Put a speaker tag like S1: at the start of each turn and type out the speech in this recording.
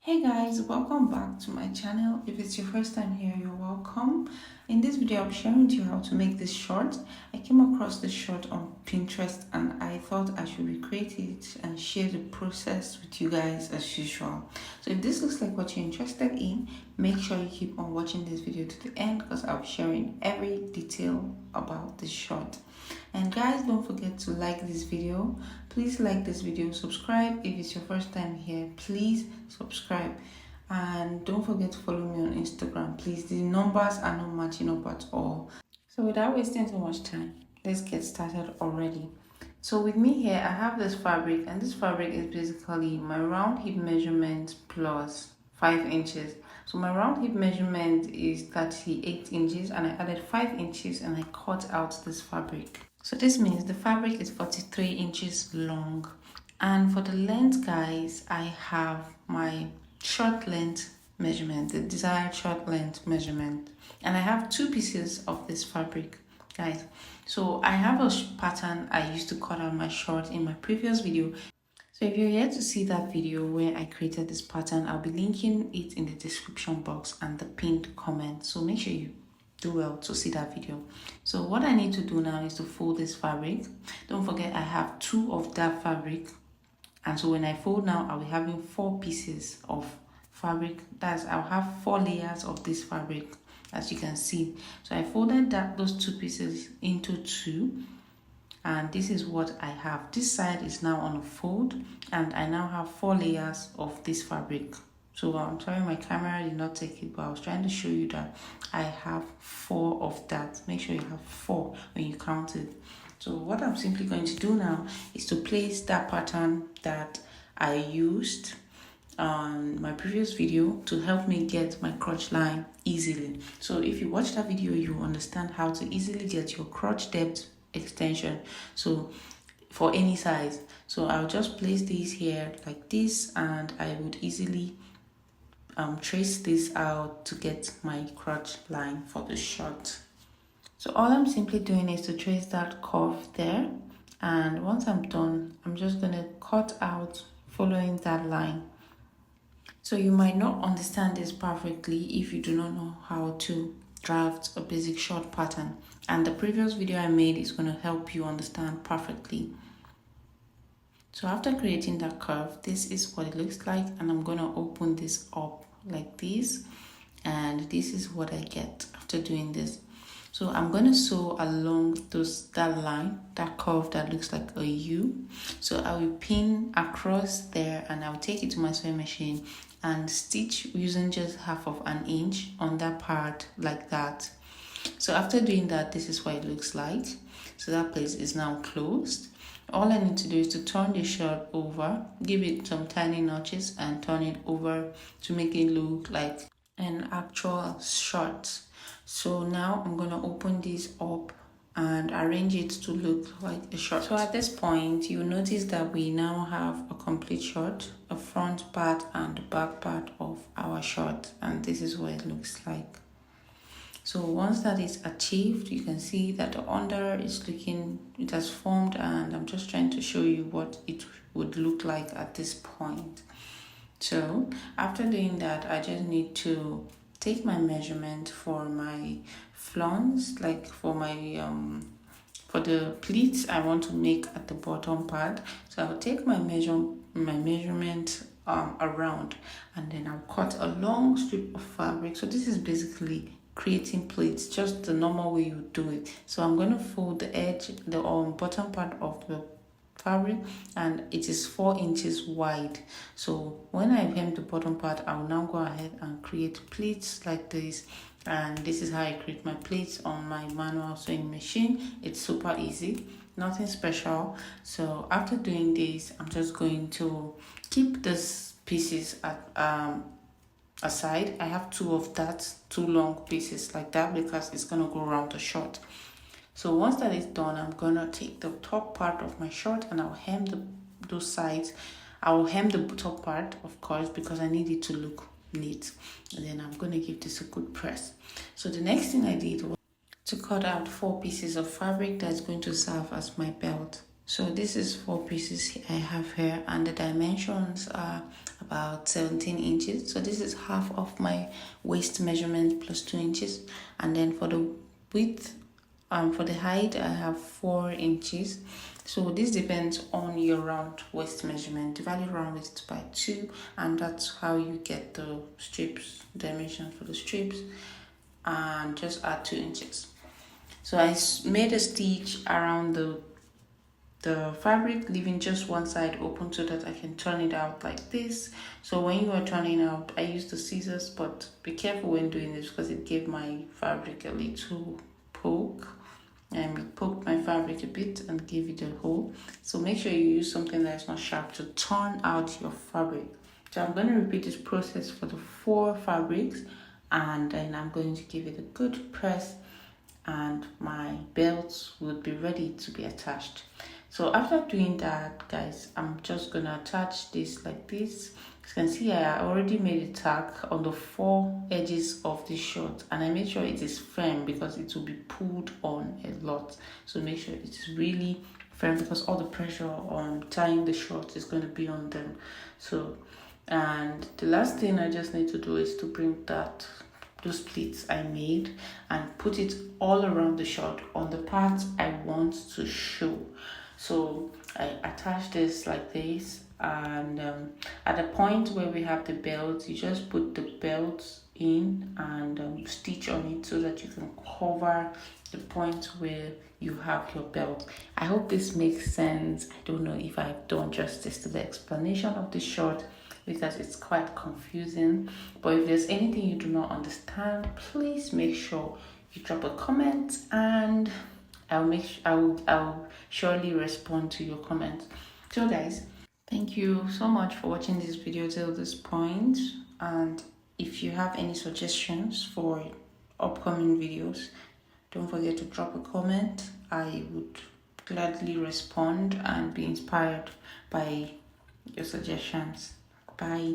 S1: Hey guys, welcome back to my channel. If it's your first time here, you're welcome. In this video, I'll be sharing with you how to make this short. I came across this short on Pinterest and I thought I should recreate it and share the process with you guys as usual. So if this looks like what you're interested in, make sure you keep on watching this video to the end because I'll be sharing every detail about this short. And guys, don't forget to like this video. Please like this video, subscribe if it's your first time here. Please subscribe and don't forget to follow me on Instagram. Please, the numbers are not matching up at all. So without wasting too much time, let's get started already. So with me here, I have this fabric, and this fabric is basically my round hip measurement plus 5 inches. So my round hip measurement is 38 inches and I added 5 inches and I cut out this fabric. So this means the fabric is 43 inches long. And for the length, guys, I have my short length measurement, the desired short length measurement. And I have 2 pieces of this fabric, guys. So I have a pattern I used to cut out my short in my previous video. So if you're yet to see that video where I created this pattern, I'll be linking it in the description box and the pinned comment. So make sure you do well to see that video. So what I need to do now is to fold this fabric. Don't forget I have 2 of that fabric. And so when I fold now, I'll be having 4 pieces of fabric. I'll have 4 layers of this fabric, as you can see. So I folded those 2 pieces into 2. And this is what I have. This side is now on a fold and I now have 4 layers of this fabric. So I'm sorry my camera did not take it, but I was trying to show you that I have 4 of that. Make sure you have 4 when you count it. So what I'm simply going to do now is to place that pattern that I used on my previous video to help me get my crotch line easily. So if you watch that video, you understand how to easily get your crotch depth extension, so for any size. So I'll just place these here like this and I would easily trace this out to get my crotch line for the short. So all I'm simply doing is to trace that curve there, and once I'm done, I'm just going to cut out following that line. So you might not understand this perfectly if you do not know how to draft a basic short pattern, and the previous video I made is going to help you understand perfectly. So after creating that curve, this is what it looks like, and I'm going to open this up like this, and this is what I get after doing this. So I'm going to sew along that line, that curve that looks like a U. So I will pin across there and I'll take it to my sewing machine and stitch using just half of an inch on that part like that. So after doing that, this is what it looks like. So that place is now closed. All I need to do is to turn the shirt over, give it some tiny notches and turn it over to make it look like an actual shirt. So now I'm going to open this up and arrange it to look like a shirt. So at this point, you notice that we now have a complete shirt, a front part and the back part of our shirt, and this is what it looks like. So once that is achieved, you can see that the under is looking, it has formed, and I'm just trying to show you what it would look like at this point. So after doing that, I just need to take my measurement for my flans, like for my for the pleats I want to make at the bottom part. So I'll take my measurement around, and then I'll cut a long strip of fabric. So this is basically creating pleats, just the normal way you do it. So I'm going to fold the edge, the bottom part of the fabric, and it is 4 inches wide. So when I hem the bottom part, I will now go ahead and create pleats like this, and this is how I create my pleats on my manual sewing machine. It's super easy, nothing special. So after doing this, I'm just going to keep these pieces at aside. I have 2 of that, 2 long pieces like that, because it's going to go around the short. So once that is done, I'm going to take the top part of my shirt and I'll hem those sides. I will hem the top part, of course, because I need it to look neat. And then I'm going to give this a good press. So the next thing I did was to cut out 4 pieces of fabric that's going to serve as my belt. So this is 4 pieces I have here, and the dimensions are about 17 inches. So this is half of my waist measurement plus 2 inches. And then for the width, for the height, I have 4 inches. So this depends on your round waist measurement. Divide it round waist by 2, and that's how you get the strips dimension for the strips, and just add 2 inches. So I made a stitch around the fabric, leaving just one side open so that I can turn it out like this. So when you are turning out, I use the scissors, but be careful when doing this because it gave my fabric a little poke, and it poked my fabric a bit and gave it a hole. So make sure you use something that is not sharp to turn out your fabric. So I'm going to repeat this process for the 4 fabrics, and then I'm going to give it a good press, and my belts would be ready to be attached. So after doing that, guys, I'm just gonna attach this like this. As you can see, I already made a tag on the 4 edges of the short, and I made sure it is firm because it will be pulled on a lot. So make sure it is really firm because all the pressure on tying the short is going to be on them. So, and the last thing I just need to do is to bring those pleats I made and put it all around the short on the parts I want to show. So I attach this like this, and at the point where we have the belt, you just put the belt in and stitch on it so that you can cover the point where you have your belt. I hope this makes sense. I don't know if I've done justice to the explanation of the short because it's quite confusing, but if there's anything you do not understand, please make sure you drop a comment, and I'll surely respond to your comments. So guys, thank you so much for watching this video till this point, and if you have any suggestions for upcoming videos, don't forget to drop a comment. I would gladly respond and be inspired by your suggestions. Bye.